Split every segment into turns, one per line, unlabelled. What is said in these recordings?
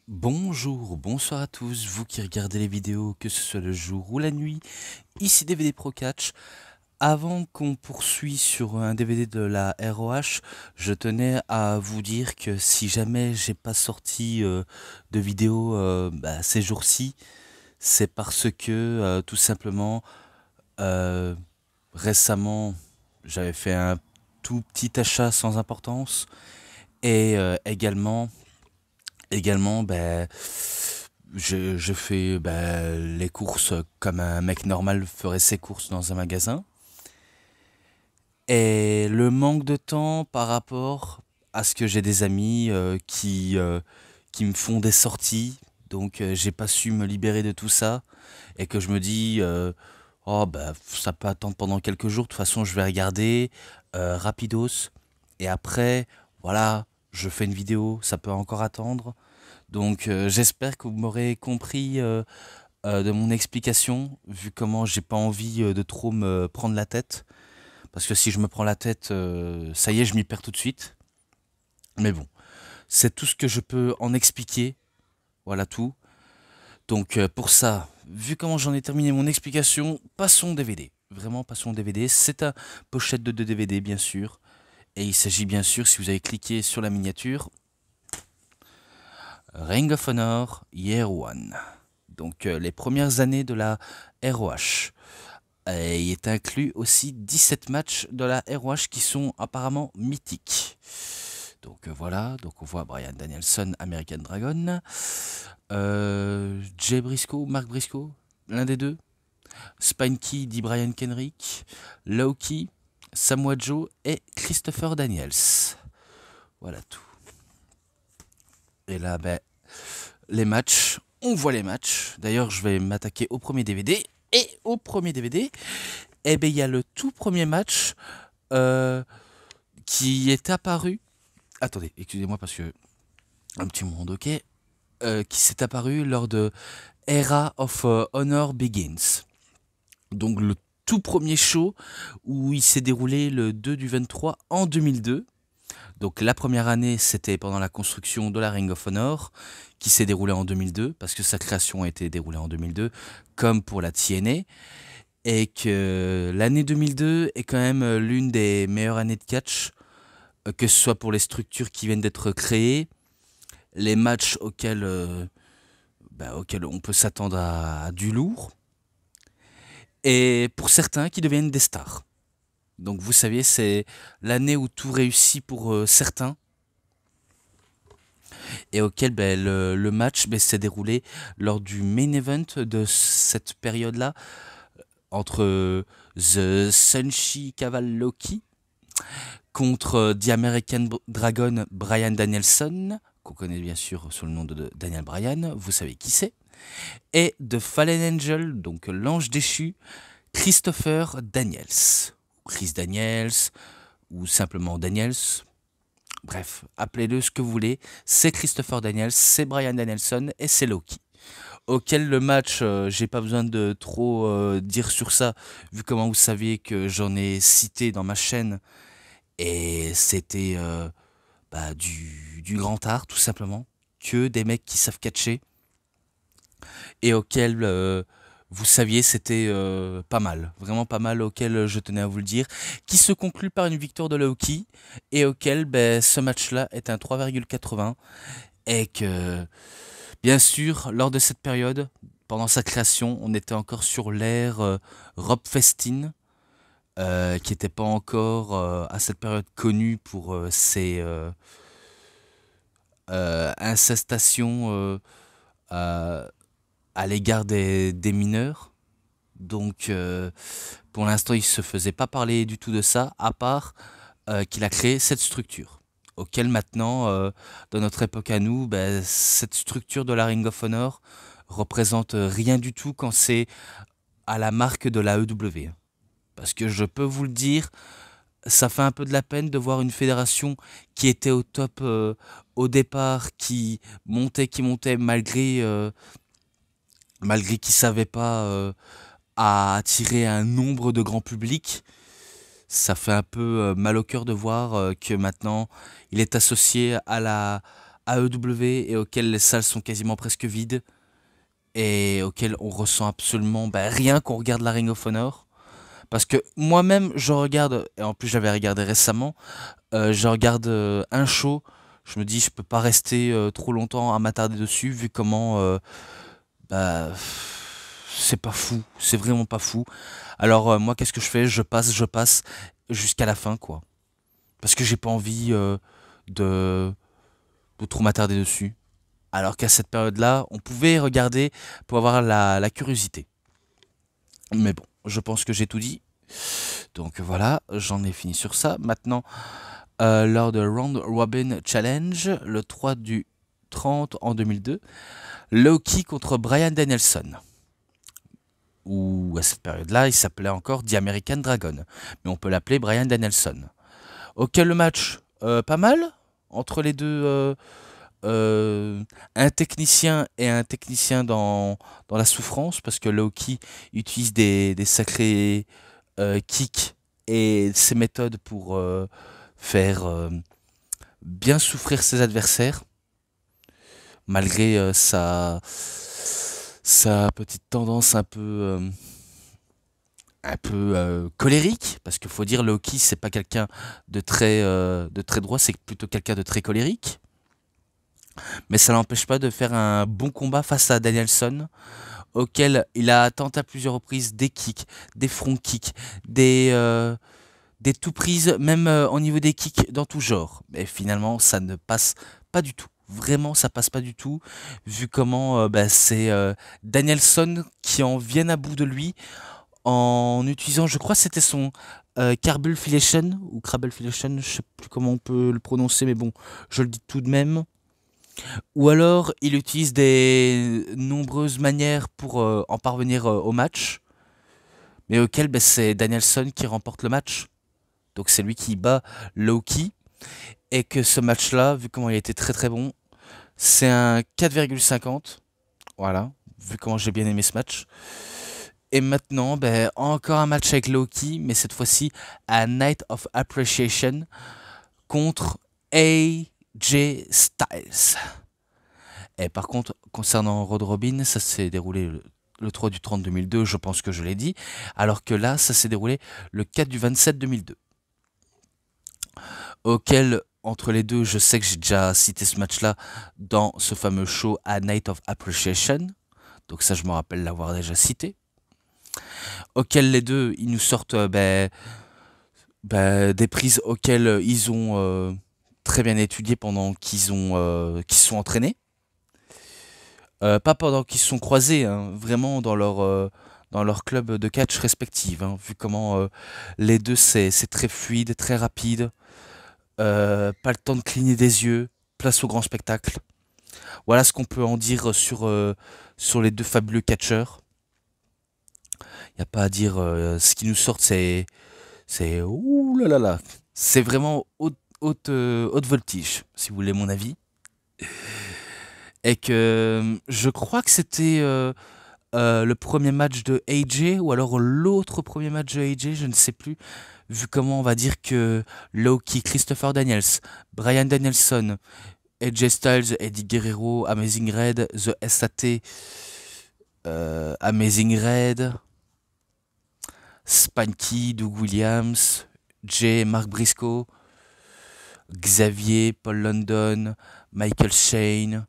Bonjour, bonsoir à tous, vous qui regardez les vidéos, que ce soit le jour ou la nuit, ici DVD Pro Catch. Avant qu'on poursuive sur un DVD de la ROH, je tenais à vous dire que si jamais j'ai pas sorti de vidéo ces jours-ci, c'est parce que tout simplement euh, récemment j'avais fait un tout petit achat sans importance et également, je fais les courses comme un mec normal ferait ses courses dans un magasin. Et le manque de temps par rapport à ce que j'ai des amis qui me font des sorties, donc j'ai pas su me libérer de tout ça, et que je me dis, oh bah ça peut attendre pendant quelques jours, de toute façon je vais regarder rapidos, et après, voilà, je fais une vidéo, ça peut encore attendre. Donc j'espère que vous m'aurez compris de mon explication, vu comment j'ai pas envie de trop me prendre la tête. Parce que si je me prends la tête, ça y est, je m'y perds tout de suite. Mais bon, c'est tout ce que je peux en expliquer. Voilà tout. Donc pour ça, vu comment j'en ai terminé mon explication, passons au DVD. Vraiment, passons au DVD. C'est un pochette de 2 DVD, bien sûr. Et il s'agit bien sûr, si vous avez cliqué sur la miniature, Ring of Honor Year One. Donc les premières années de la ROH. Et il est inclus aussi 17 matchs de la ROH qui sont apparemment mythiques. Donc voilà, donc on voit Bryan Danielson, American Dragon, Jay Briscoe, Mark Briscoe, l'un des deux, Spinky dit Brian Kenrick, Loki, Samoa Joe et Christopher Daniels. Voilà tout. Et là, les matchs, on voit les matchs. D'ailleurs, je vais m'attaquer au premier DVD. Et au premier DVD, eh ben, il y a le tout premier match euh, qui est apparu. Attendez, excusez-moi parce que un petit moment ok. Qui s'est apparu lors de Era of Honor Begins. Donc le tout premier show où il s'est déroulé le 2 du 23 en 2002. Donc la première année, c'était pendant la construction de la Ring of Honor, qui s'est déroulée en 2002, parce que sa création a été déroulée en 2002, comme pour la TNA, et que l'année 2002 est quand même l'une des meilleures années de catch, que ce soit pour les structures qui viennent d'être créées, les matchs auxquels on peut s'attendre à du lourd, et pour certains qui deviennent des stars. Donc vous saviez, c'est l'année où tout réussit pour certains, et auquel le match s'est déroulé lors du main event de cette période-là, entre The Senshi Cavalloki contre The American Dragon Bryan Danielson, qu'on connaît bien sûr sous le nom de Daniel Bryan, vous savez qui c'est, et The Fallen Angel, donc l'ange déchu, Christopher Daniels, Chris Daniels, ou simplement Daniels. Bref, appelez-le ce que vous voulez, c'est Christopher Daniels, c'est Bryan Danielson et c'est Loki. Auquel le match, j'ai pas besoin de trop dire sur ça, vu comment vous saviez que j'en ai cité dans ma chaîne, et c'était du grand art tout simplement, que des mecs qui savent catcher, et auquel vous saviez c'était pas mal, vraiment pas mal, auquel je tenais à vous le dire, qui se conclut par une victoire de Loki, et auquel ce match-là est un 3,80, et que bien sûr, lors de cette période, pendant sa création, on était encore sur l'ère Rob Festin, qui n'était pas encore à cette période connu pour ses incestations à, à l'égard des mineurs. Donc pour l'instant, il ne se faisait pas parler du tout de ça, à part qu'il a créé cette structure. Auquel maintenant, dans notre époque à nous, cette structure de la Ring of Honor représente rien du tout quand c'est à la marque de la EW. Parce que je peux vous le dire, ça fait un peu de la peine de voir une fédération qui était au top au départ, qui montait malgré qu'ils ne savaient pas à attirer un nombre de grand public. Ça fait un peu mal au cœur de voir que maintenant il est associé AEW et auxquelles les salles sont quasiment presque vides et auxquelles on ressent absolument rien qu'on regarde la Ring of Honor. Parce que moi-même, je regarde, et en plus j'avais regardé récemment, je regarde un show, je me dis je peux pas rester trop longtemps à m'attarder dessus vu comment bah, c'est pas fou, c'est vraiment pas fou. Alors moi qu'est-ce que je fais? Je passe jusqu'à la fin quoi. Parce que j'ai pas envie de, de trop m'attarder dessus. Alors qu'à cette période-là, on pouvait regarder pour avoir la curiosité. Mais bon, je pense que j'ai tout dit. Donc voilà, j'en ai fini sur ça. Maintenant, lors de Round Robin Challenge, le 3 du 30 en 2002, Loki contre Bryan Danielson. Ou à cette période-là, il s'appelait encore The American Dragon. Mais on peut l'appeler Bryan Danielson. Ok, le match, pas mal entre les deux. Un technicien et un technicien dans la souffrance, parce que Loki utilise des sacrés kicks et ses méthodes pour faire bien souffrir ses adversaires, malgré sa petite tendance un peu colérique, parce qu'il faut dire Loki c'est pas quelqu'un de très droit, c'est plutôt quelqu'un de très colérique. Mais ça l'empêche pas de faire un bon combat face à Danielson, auquel il a tenté à plusieurs reprises des kicks, des front kicks, des tout prises, même au niveau des kicks dans tout genre. Mais finalement, ça ne passe pas du tout. Vraiment, ça passe pas du tout, vu comment c'est Danielson qui en vient à bout de lui en utilisant, je crois que c'était son Carbel Filation, ou Crabble Filation, je sais plus comment on peut le prononcer, mais bon, je le dis tout de même. Ou alors, il utilise des nombreuses manières pour en parvenir au match, mais auquel c'est Danielson qui remporte le match. Donc c'est lui qui bat Loki, et que ce match-là, vu comment il a été très très bon, c'est un 4,50. Voilà, vu comment j'ai bien aimé ce match. Et maintenant, encore un match avec Loki, mais cette fois-ci à Night of Appreciation contre AJ Styles. Et par contre, concernant Road Robin, ça s'est déroulé le 3 du 30 2002, je pense que je l'ai dit, alors que là, ça s'est déroulé le 4 du 27 2002. Auquel, entre les deux, je sais que j'ai déjà cité ce match-là dans ce fameux show à Night of Appreciation. Donc ça, je me rappelle l'avoir déjà cité. Auquel les deux, ils nous sortent des prises auxquelles ils ont très bien étudié pendant qu'ils se sont entraînés. Pas pendant qu'ils se sont croisés, hein, vraiment dans leur club de catch respectif, hein, vu comment les deux c'est très fluide, très rapide, pas le temps de cligner des yeux, place au grand spectacle. Voilà ce qu'on peut en dire sur les deux fabuleux catcheurs. Il n'y a pas à dire, ce qui nous sort c'est ouh là là là, c'est vraiment haute voltige, si vous voulez mon avis. Et que je crois que c'était le premier match de AJ ou alors l'autre premier match de AJ, je ne sais plus, vu comment on va dire que Loki, Christopher Daniels, Bryan Danielson, AJ Styles, Eddie Guerrero, Amazing Red, The SAT, Amazing Red, Spanky, Doug Williams, Jay, Mark Briscoe, Xavier, Paul London, Michael Shane,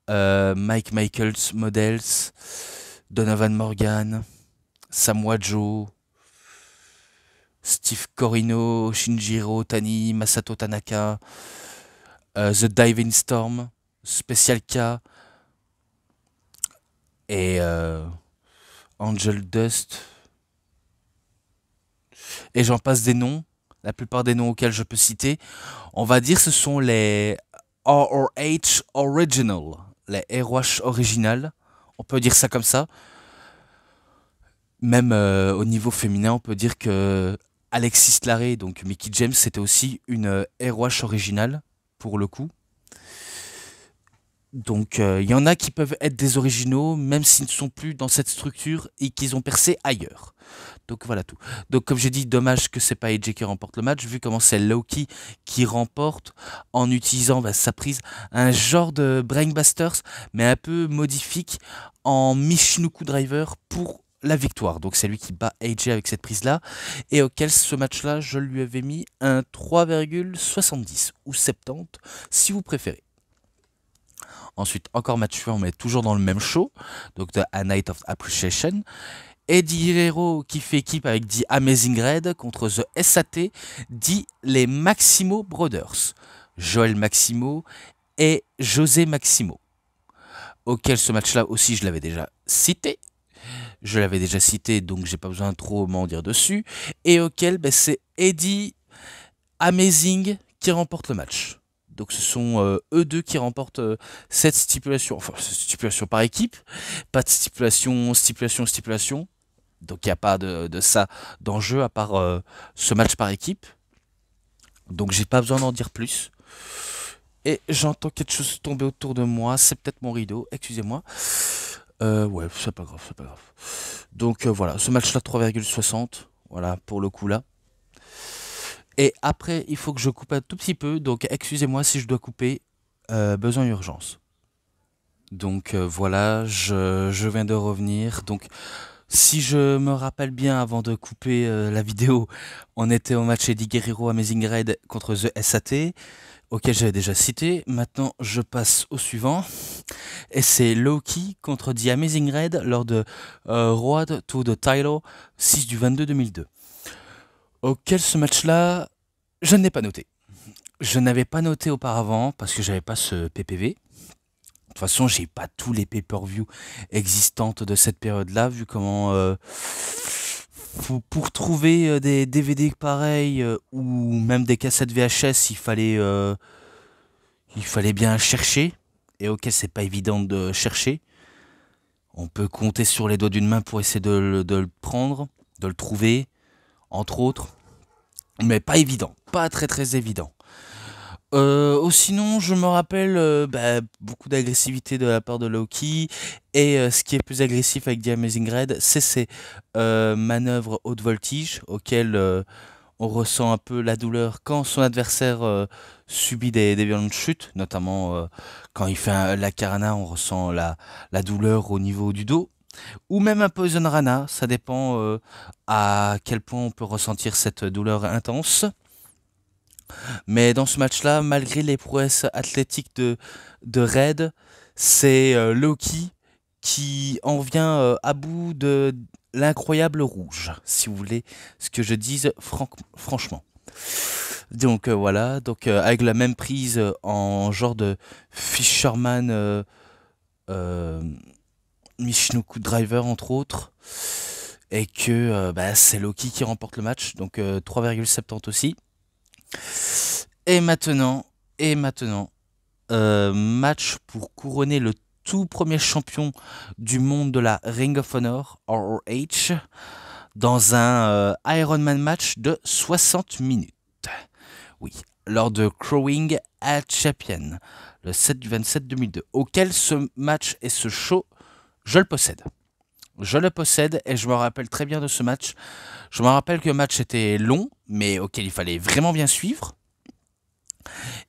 Mike Michaels Models, Donovan Morgan, Samoa Joe, Steve Corino, Shinjiro Tani, Masato Tanaka, The Diving Storm, Special K et Angel Dust. Et j'en passe des noms, la plupart des noms auxquels je peux citer. On va dire ce sont les ROH Original, les ROH originales. On peut dire ça comme ça. Même au niveau féminin, on peut dire que Alexis Larray, donc Mickie James, c'était aussi une ROH originale, pour le coup. Donc il y en a qui peuvent être des originaux, même s'ils ne sont plus dans cette structure et qu'ils ont percé ailleurs. Donc voilà tout. Donc comme j'ai dit, dommage que c'est pas AJ qui remporte le match, vu comment c'est Loki qui remporte en utilisant sa prise, un genre de Brainbusters, mais un peu modifique en Michinoku Driver pour la victoire. Donc c'est lui qui bat AJ avec cette prise-là, et auquel ce match-là, je lui avais mis un 3,70 ou 70, si vous préférez. Ensuite, encore match suivant, mais toujours dans le même show, donc de A Night of Appreciation. Eddie Guerrero qui fait équipe avec The Amazing Red contre The SAT, dit les Maximo Brothers, Joel Maximo et José Maximo. Auquel ce match-là aussi je l'avais déjà cité. Je l'avais déjà cité, donc j'ai pas besoin de trop m'en dire dessus. Et auquel c'est Eddie Amazing qui remporte le match. Donc ce sont eux deux qui remportent cette stipulation, enfin stipulation par équipe, pas de stipulation. Donc il n'y a pas de ça d'enjeu à part ce match par équipe. Donc j'ai pas besoin d'en dire plus. Et j'entends quelque chose tomber autour de moi, c'est peut-être mon rideau, excusez-moi. Ouais, c'est pas grave, c'est pas grave. Donc voilà, ce match-là 3,60, voilà pour le coup là. Et après, il faut que je coupe un tout petit peu, donc excusez-moi si je dois couper, besoin urgence. Donc voilà, je viens de revenir. Donc si je me rappelle bien avant de couper la vidéo, on était au match Eddie Guerrero Amazing Red contre The SAT, auquel j'avais déjà cité. Maintenant, je passe au suivant. Et c'est Loki contre The Amazing Red lors de Road to the Title 6 du 22-2002. Auquel ce match-là, je ne l'ai pas noté. Je n'avais pas noté auparavant parce que j'avais pas ce PPV. De toute façon, j'ai pas tous les pay-per-view existantes de cette période-là, vu comment pour trouver des DVD pareils ou même des cassettes VHS, il fallait bien chercher. Et ok, c'est pas évident de chercher. On peut compter sur les doigts d'une main pour essayer de le prendre, de le trouver, entre autres. Mais pas évident, pas très très évident. Sinon, je me rappelle beaucoup d'agressivité de la part de Loki. Et ce qui est plus agressif avec The Amazing Red, c'est ces manœuvres haute voltige auxquelles on ressent un peu la douleur quand son adversaire subit des violentes chutes, notamment quand il fait la Karana, on ressent la douleur au niveau du dos. Ou même un Poison Rana, ça dépend à quel point on peut ressentir cette douleur intense. Mais dans ce match-là, malgré les prouesses athlétiques de Red, c'est Loki qui en vient à bout de l'incroyable rouge, si vous voulez ce que je dise franchement. Donc voilà, donc avec la même prise en genre de Fisherman Michinoku Driver entre autres, et que c'est Loki qui remporte le match, donc 3,70 aussi. Et maintenant, match pour couronner le tout premier champion du monde de la Ring of Honor, ROH, dans un Ironman match de 60 minutes. Oui, lors de Crowing at Champion, le 7 du 27-2002, auquel ce match et ce show, je le possède. Je le possède et je me rappelle très bien de ce match. Je me rappelle que le match était long, mais auquel il fallait vraiment bien suivre.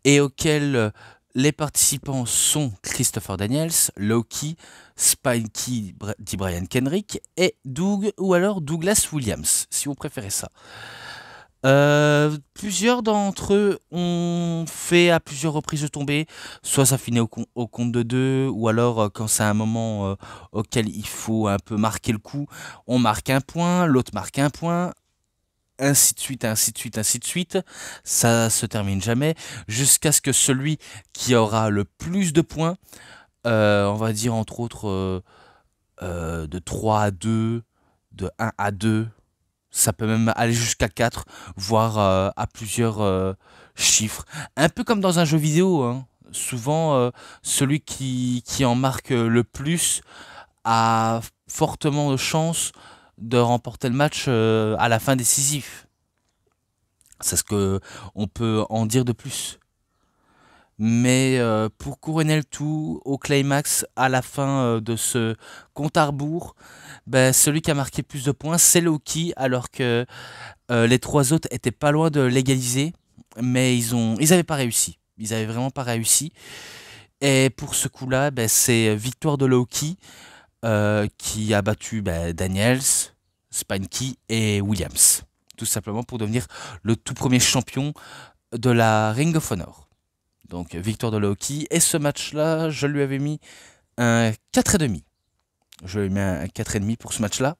Et auquel les participants sont Christopher Daniels, Loki, Spikey dit Brian Kendrick et Doug ou alors Douglas Williams, si vous préférez ça. Plusieurs d'entre eux ont fait à plusieurs reprises tomber, soit ça finit au compte de 2, ou alors quand c'est un moment auquel il faut un peu marquer le coup, on marque un point, l'autre marque un point, ainsi de suite, ainsi de suite, ainsi de suite. Ça se termine jamais, jusqu'à ce que celui qui aura le plus de points, on va dire entre autres de 3 à 2, de 1 à 2, ça peut même aller jusqu'à 4, voire à plusieurs chiffres. Un peu comme dans un jeu vidéo, hein. Souvent, celui qui en marque le plus a fortement de chance de remporter le match à la fin décisif. C'est ce que on peut en dire de plus. Mais pour couronner le tout, au climax, à la fin de ce compte à rebours, ben, celui qui a marqué plus de points, c'est Loki, alors que les trois autres étaient pas loin de l'égaliser, mais ils avaient pas réussi. Ils avaient vraiment pas réussi. Et pour ce coup-là, ben, c'est victoire de Loki qui a battu ben, Daniels, Spanky et Williams. Tout simplement pour devenir le tout premier champion de la Ring of Honor. Donc victoire de Loki. Et ce match-là, je lui avais mis un 4,5. Je lui ai mis un 4,5 pour ce match-là,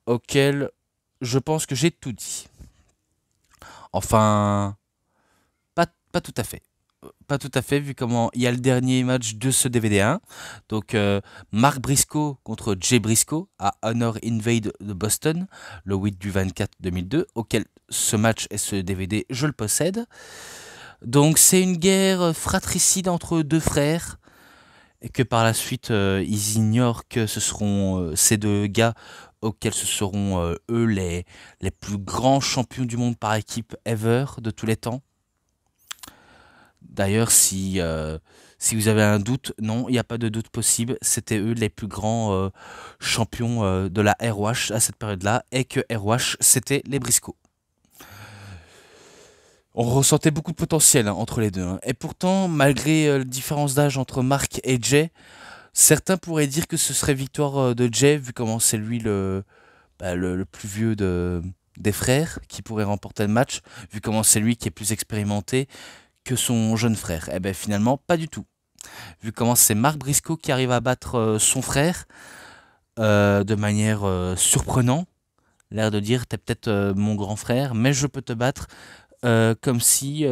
auquel je pense que j'ai tout dit. Enfin, pas tout à fait. Pas tout à fait, vu comment il y a le dernier match de ce DVD1. Donc, Mark Briscoe contre Jay Briscoe à Honor Invade de Boston, le 8 du 24 2002, auquel ce match et ce DVD, je le possède. Donc, c'est une guerre fratricide entre deux frères, et que par la suite, ils ignorent que ce seront ces deux gars auxquels ce seront eux les plus grands champions du monde par équipe ever de tous les temps. D'ailleurs, si vous avez un doute, non, il n'y a pas de doute possible. C'était eux les plus grands champions de la ROH à cette période-là, et que ROH, c'était les Briscoe. On ressentait beaucoup de potentiel entre les deux, hein. Et pourtant, malgré la différence d'âge entre Mark et Jay, certains pourraient dire que ce serait victoire de Jay, vu comment c'est lui le plus vieux des frères, qui pourrait remporter le match, vu comment c'est lui qui est plus expérimenté que son jeune frère. Eh bien finalement, pas du tout. Vu comment c'est Mark Briscoe qui arrive à battre son frère de manière surprenante, l'air de dire t'es peut-être mon grand frère, mais je peux te battre comme si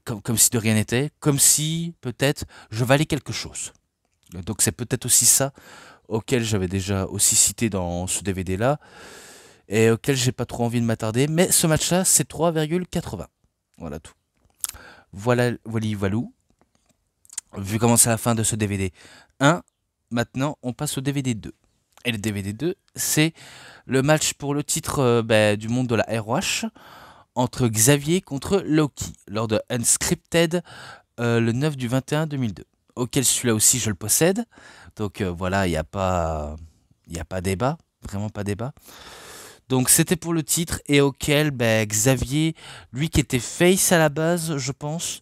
comme si de rien n'était, comme si peut-être je valais quelque chose. Donc c'est peut-être aussi ça auquel j'avais déjà aussi cité dans ce DVD là et auquel j'ai pas trop envie de m'attarder, mais ce match là c'est 3,80. Voilà tout. Voilà, voilou. Vu comment c'est la fin de ce DVD 1, maintenant on passe au DVD 2. Et le DVD 2, c'est le match pour le titre du monde de la ROH entre Xavier contre Loki lors de Unscripted le 9 du 21 2002. Auquel celui-là aussi je le possède. Donc voilà, il n'y a pas débat, vraiment pas débat. Donc c'était pour le titre et auquel Xavier, lui qui était face à la base, je pense.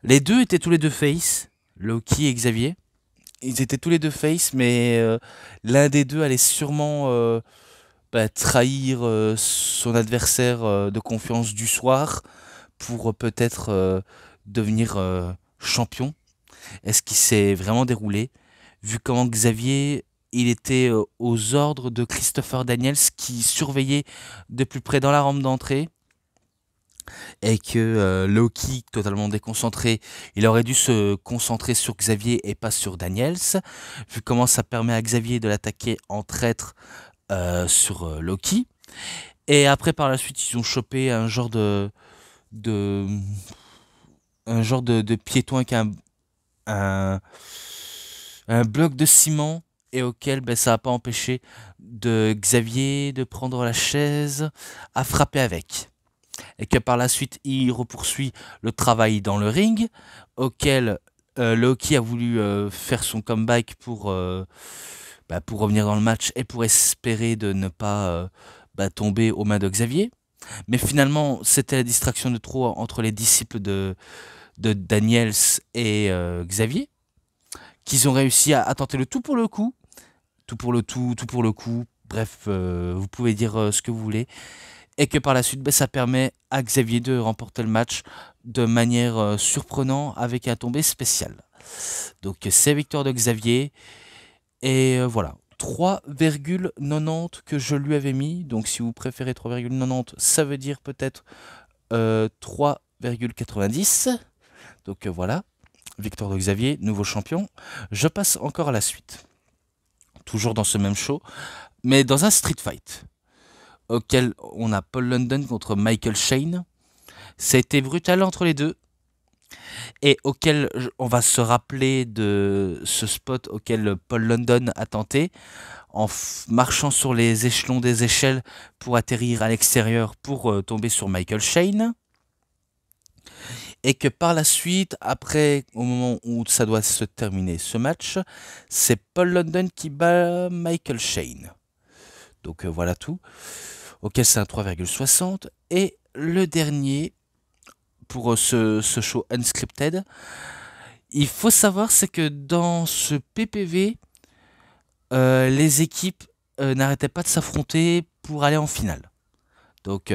Les deux étaient tous les deux face, Loki et Xavier. Ils étaient tous les deux face, mais l'un des deux allait sûrement trahir son adversaire de confiance du soir pour peut-être devenir champion. Est-ce qui s'est vraiment déroulé, vu comment Xavier il était aux ordres de Christopher Daniels qui surveillait de plus près dans la rampe d'entrée, et que Loki, totalement déconcentré, il aurait dû se concentrer sur Xavier et pas sur Daniels, vu comment ça permet à Xavier de l'attaquer en traître sur Loki. Et après, par la suite, ils ont chopé de un genre de piéton avec un, un bloc de ciment, et auquel ça n'a pas empêché de Xavier de prendre la chaise à frapper avec. Et que par la suite, il repoursuit le travail dans le ring, auquel Loki a voulu faire son comeback pour revenir dans le match et pour espérer de ne pas tomber aux mains de Xavier. Mais finalement, c'était la distraction de trop entre les disciples de Daniels et Xavier, qu'ils ont réussi à tenter le tout pour le coup. Tout pour le tout pour le coup. Bref, vous pouvez dire ce que vous voulez. Et que par la suite, ça permet à Xavier de remporter le match de manière surprenante avec un tombé spécial. Donc c'est victoire de Xavier. Et voilà, 3,90 que je lui avais mis. Donc si vous préférez 3,90, ça veut dire peut-être 3,90. Donc voilà, victoire de Xavier, nouveau champion. Je passe encore à la suite. Toujours dans ce même show, mais dans un street fight, auquel on a Paul London contre Michael Shane. Ça a été brutal entre les deux, et auquel on va se rappeler de ce spot auquel Paul London a tenté, en marchant sur les échelons des échelles pour atterrir à l'extérieur pour tomber sur Michael Shane. Et que par la suite, après, au moment où ça doit se terminer ce match, c'est Paul London qui bat Michael Shane. Donc voilà tout. Auquel c'est un 3,60. Et le dernier, pour ce show unscripted, il faut savoir, c'est que dans ce PPV, les équipes n'arrêtaient pas de s'affronter pour aller en finale. Donc,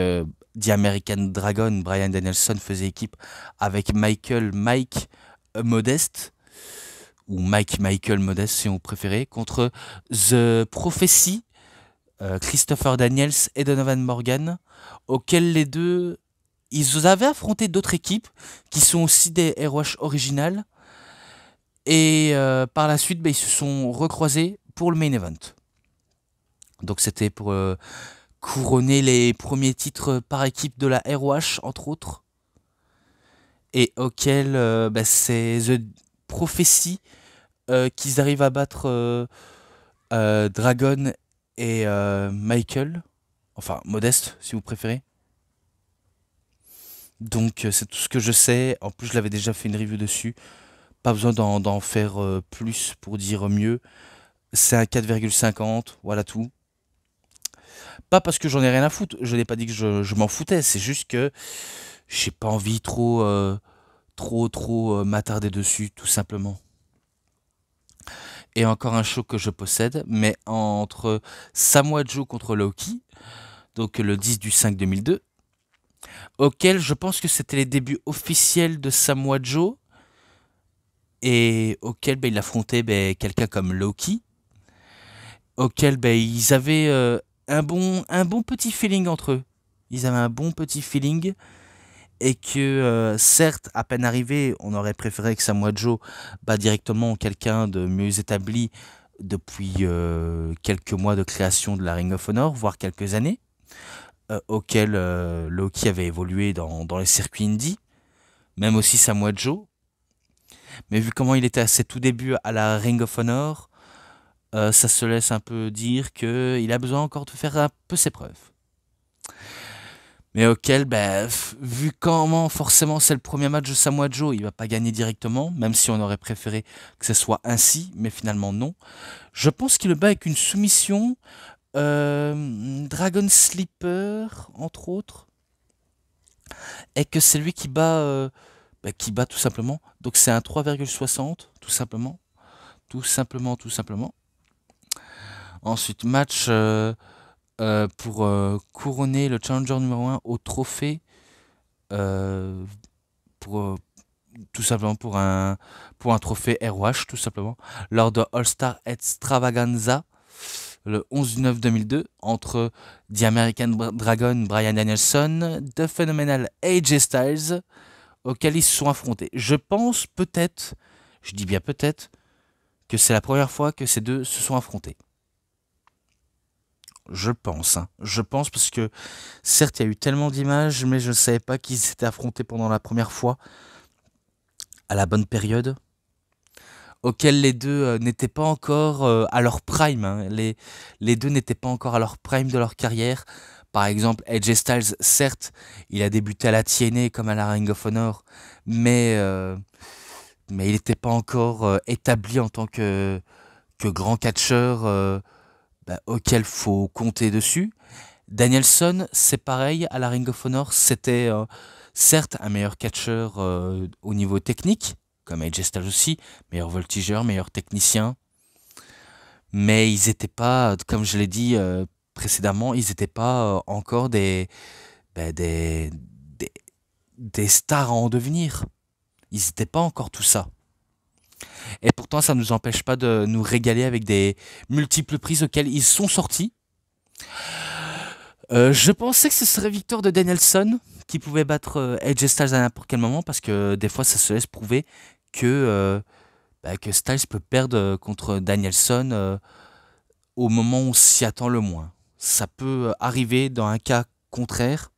The American Dragon, Bryan Danielson faisait équipe avec Mike Modeste, ou Michael Modeste si vous préférez, contre The Prophecy, Christopher Daniels et Donovan Morgan, auxquels les deux, ils avaient affronté d'autres équipes qui sont aussi des ROH originales, et par la suite, ils se sont recroisés pour le main event. Donc c'était pour couronner les premiers titres par équipe de la ROH, entre autres, et auquel c'est The Prophecy qu'ils arrivent à battre Dragon et Michael, enfin Modeste si vous préférez. Donc c'est tout ce que je sais. En plus, je l'avais déjà fait une review dessus. Pas besoin d'en faire plus pour dire mieux. C'est un 4,50, voilà tout. Pas parce que j'en ai rien à foutre, je n'ai pas dit que je m'en foutais, c'est juste que j'ai pas envie trop m'attarder dessus, tout simplement. Et encore un show que je possède, mais entre Samoa Joe contre Loki, donc le 10/5/2002, auquel je pense que c'était les débuts officiels de Samoa Joe, et auquel il affrontait quelqu'un comme Loki, auquel ils avaient un bon petit feeling entre eux. Ils avaient un bon petit feeling, et que certes, à peine arrivé, on aurait préféré que Samoa Joe bat directement quelqu'un de mieux établi depuis quelques mois de création de la Ring of Honor, voire quelques années, auquel Loki avait évolué dans les circuits indie, même aussi Samoa Joe. Mais vu comment il était à ses tout débuts à la Ring of Honor, ça se laisse un peu dire qu'il a besoin encore de faire un peu ses preuves. Mais auquel, vu comment forcément c'est le premier match de Samoa Joe, il va pas gagner directement, même si on aurait préféré que ce soit ainsi, mais finalement non. Je pense qu'il le bat avec une soumission, Dragon Sleeper, entre autres, et que c'est lui qui bat tout simplement. Donc c'est un 3,60, tout simplement. Tout simplement. Ensuite, match pour couronner le challenger numéro 1 au trophée, pour tout simplement pour un trophée ROH, tout simplement, lors de All-Star Extravaganza le 11/9/2002 entre The American Dragon, Bryan Danielson, The Phenomenal AJ Styles, auxquels ils se sont affrontés. Je pense peut-être, je dis bien peut-être, que c'est la première fois que ces deux se sont affrontés. Je pense parce que certes il y a eu tellement d'images, mais je ne savais pas qu'ils s'étaient affrontés pendant la première fois à la bonne période, auquel les deux n'étaient pas encore à leur prime, hein. Les deux n'étaient pas encore à leur prime de leur carrière. Par exemple, AJ Styles, certes, il a débuté à la TNA comme à la Ring of Honor, mais il n'était pas encore établi en tant que grand catcheur auquel faut compter dessus. Danielson, c'est pareil, à la Ring of Honor, c'était certes un meilleur catcheur au niveau technique, comme AJ Styles aussi, meilleur voltigeur, meilleur technicien, mais ils n'étaient pas, comme je l'ai dit précédemment, ils n'étaient pas encore des stars à en devenir. Ils n'étaient pas encore tout ça. Et pourtant, ça ne nous empêche pas de nous régaler avec des multiples prises auxquelles ils sont sortis. Je pensais que ce serait victoire de Danielson qui pouvait battre AJ Styles à n'importe quel moment, parce que des fois ça se laisse prouver que Styles peut perdre contre Danielson au moment où on s'y attend le moins. Ça peut arriver dans un cas contraire,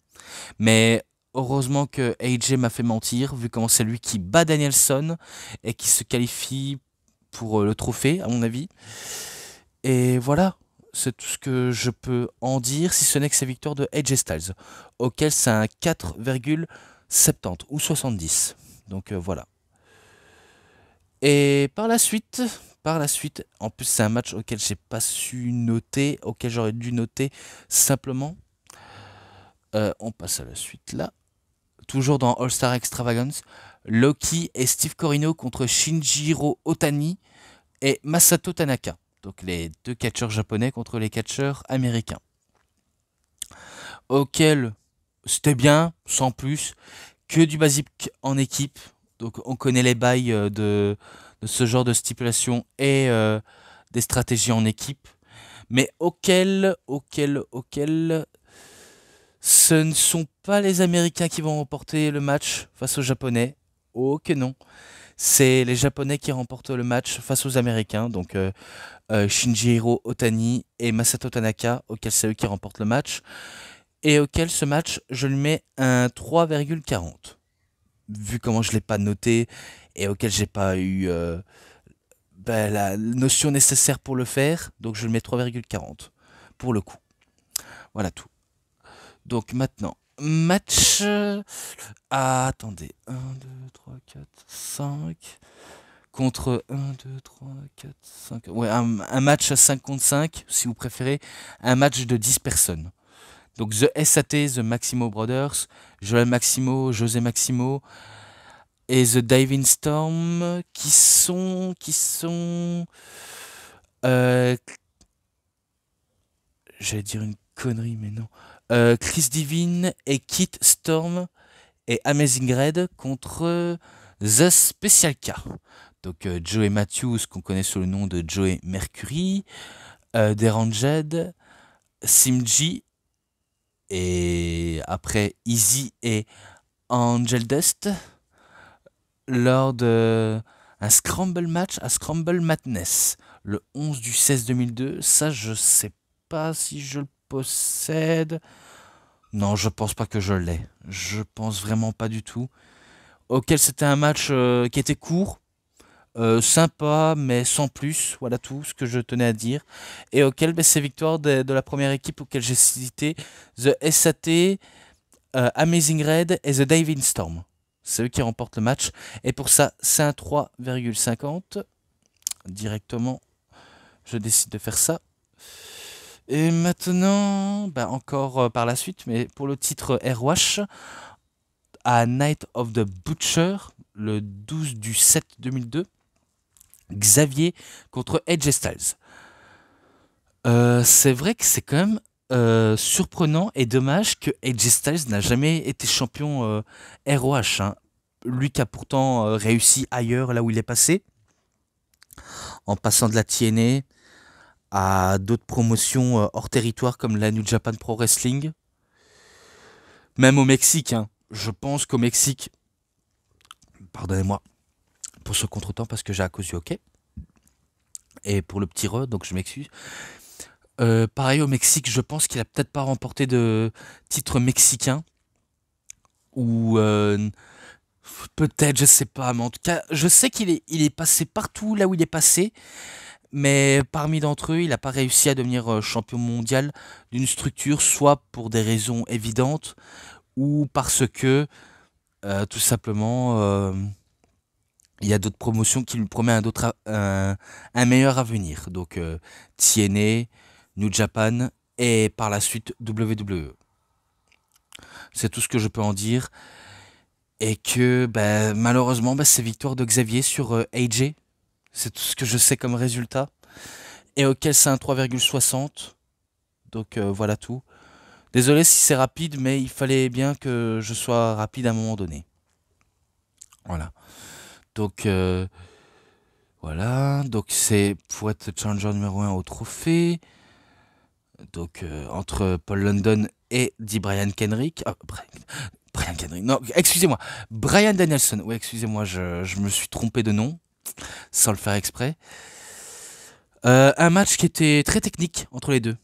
mais heureusement que AJ m'a fait mentir, vu comment c'est lui qui bat Danielson et qui se qualifie pour le trophée, à mon avis. Et voilà, c'est tout ce que je peux en dire, si ce n'est que c'est victoire de AJ Styles, auquel c'est un 4,70 ou 70. Donc voilà. Et par la suite, en plus c'est un match auquel j'ai pas su noter, auquel j'aurais dû noter simplement. On passe à la suite là. Toujours dans All-Star Extravagance, Loki et Steve Corino contre Shinjiro Otani et Masato Tanaka. Donc les deux catcheurs japonais contre les catcheurs américains. Auquel c'était bien, sans plus, que du basique en équipe. Donc on connaît les bails de ce genre de stipulation et des stratégies en équipe. Mais auquel ce ne sont pas les Américains qui vont remporter le match face aux Japonais. Oh que non. C'est les Japonais qui remportent le match face aux Américains. Donc Shinjiro Otani et Masato Tanaka, auquel c'est eux qui remportent le match. Et auquel ce match, je lui mets un 3,40. Vu comment je ne l'ai pas noté et auquel j'ai pas eu la notion nécessaire pour le faire. Donc je le mets 3,40 pour le coup. Voilà tout. Donc maintenant, match... attendez. 1, 2, 3, 4, 5... Contre 1, 2, 3, 4, 5... Ouais, un match à 5 contre 5, si vous préférez. Un match de 10 personnes. Donc The SAT, The Maximo Brothers, Joel Maximo, José Maximo et The Diving Storm qui sont j'allais dire une connerie mais non. Chris Divine et Kit Storm et Amazing Red contre The Special K. Donc Joey Matthews qu'on connaît sous le nom de Joey Mercury, Deranged, Simji et après Easy et Angel Dust lors de un Scramble match à Scramble Madness le 11 du 16 2002. Ça, je sais pas si je le possède. Non, je pense pas que je l'ai. Je pense vraiment pas du tout. Auquel c'était un match qui était court, sympa, mais sans plus. Voilà tout ce que je tenais à dire. Et auquel c'est victoire de la première équipe auquel j'ai cité The SAT, Amazing Red et The Diving Storm. C'est eux qui remportent le match. Et pour ça, c'est un 3,50. Directement, je décide de faire ça. Et maintenant, encore par la suite, mais pour le titre ROH, à Night of the Butcher, le 12 du 7 2002, Xavier contre Edge Styles. C'est vrai que c'est quand même surprenant et dommage que AJ Styles n'a jamais été champion ROH. Hein. Lui qui a pourtant réussi ailleurs, là où il est passé, en passant de la TNA à d'autres promotions hors territoire comme la New Japan Pro Wrestling, même au Mexique. Hein. Je pense qu'au Mexique, pardonnez-moi pour ce contretemps parce que j'ai à cause du hockey et pour le petit re, donc je m'excuse. Pareil au Mexique, je pense qu'il a peut-être pas remporté de titre mexicain. Ou peut-être, je sais pas, mais en tout cas, je sais il est passé partout là où il est passé, mais parmi d'entre eux, il n'a pas réussi à devenir champion mondial d'une structure, soit pour des raisons évidentes, ou parce que tout simplement il y a d'autres promotions qui lui promettent un meilleur avenir. Donc TNA, New Japan et par la suite WWE. C'est tout ce que je peux en dire. Et que malheureusement, c'est victoire de Xavier sur AJ. C'est tout ce que je sais comme résultat. Et auquel c'est un 3,60. Donc voilà tout. Désolé si c'est rapide, mais il fallait bien que je sois rapide à un moment donné. Voilà. Donc voilà. Donc c'est pour être challenger numéro 1 au trophée. Donc entre Paul London et dit Brian Kenrick. Ah, Brian Kenrick. Non, excusez-moi. Brian Danielson. Oui, excusez-moi, je me suis trompé de nom, sans le faire exprès. Un match qui était très technique entre les deux.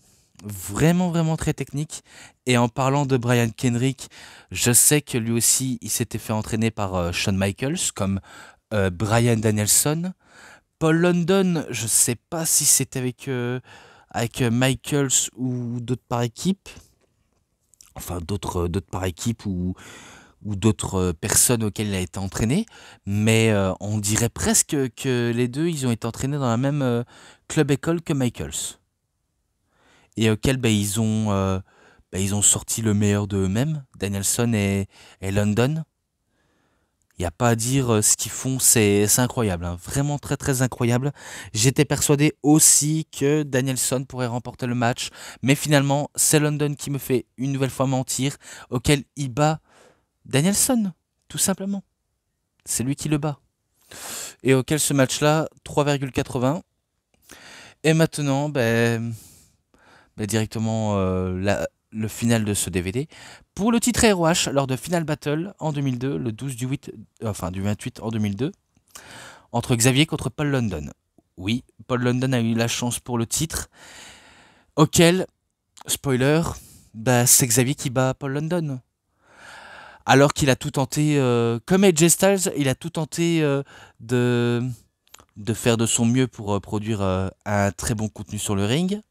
Vraiment, vraiment très technique. Et en parlant de Brian Kenrick, je sais que lui aussi, il s'était fait entraîner par Shawn Michaels, comme Brian Danielson. Paul London, je sais pas si c'était avec Michaels ou d'autres par équipe. Enfin, d'autres par équipe ou ou d'autres personnes auxquelles il a été entraîné, mais on dirait presque que les deux, ils ont été entraînés dans la même club-école que Michaels. Et auxquels ils ont sorti le meilleur d'eux-mêmes, Danielson et London. Il n'y a pas à dire, ce qu'ils font, c'est incroyable, hein. Vraiment très très incroyable. J'étais persuadé aussi que Danielson pourrait remporter le match, mais finalement, c'est London qui me fait une nouvelle fois mentir, auquel il bat Danielson, tout simplement. C'est lui qui le bat. Et auquel ce match-là, 3,80. Et maintenant, directement le final de ce DVD. Pour le titre ROH, lors de Final Battle en 2002, le 12 du 28 en 2002, entre Xavier contre Paul London. Oui, Paul London a eu la chance pour le titre, auquel, spoiler, c'est Xavier qui bat Paul London. Alors qu'il a tout tenté, comme AJ Styles, il a tout tenté de faire de son mieux pour produire un très bon contenu sur le ring.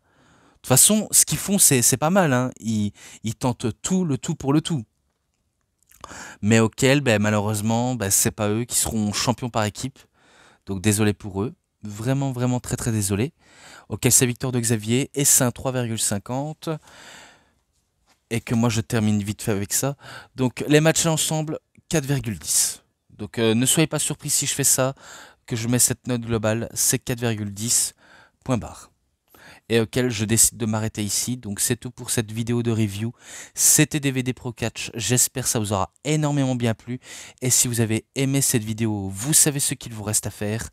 De toute façon, ce qu'ils font, c'est pas mal, hein. Ils tentent tout, le tout pour le tout. Mais auquel, malheureusement, c'est pas eux qui seront champions par équipe. Donc désolé pour eux. Vraiment, vraiment très très désolé. Auquel c'est victoire de Xavier et c'est un 3,50. Et que moi je termine vite fait avec ça. Donc les matchs ensemble, 4,10. Donc ne soyez pas surpris si je fais ça, que je mets cette note globale, c'est 4,10, point barre. Et auquel je décide de m'arrêter ici. Donc c'est tout pour cette vidéo de review. C'était DVD Pro Catch. J'espère que ça vous aura énormément bien plu. Et si vous avez aimé cette vidéo, vous savez ce qu'il vous reste à faire.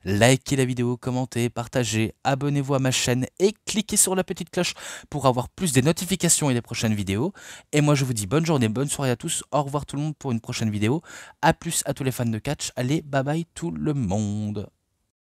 Likez la vidéo, commentez, partagez, abonnez-vous à ma chaîne et cliquez sur la petite cloche pour avoir plus des notifications et des prochaines vidéos. Et moi je vous dis bonne journée, bonne soirée à tous. Au revoir tout le monde pour une prochaine vidéo. A plus à tous les fans de catch. Allez, bye bye tout le monde.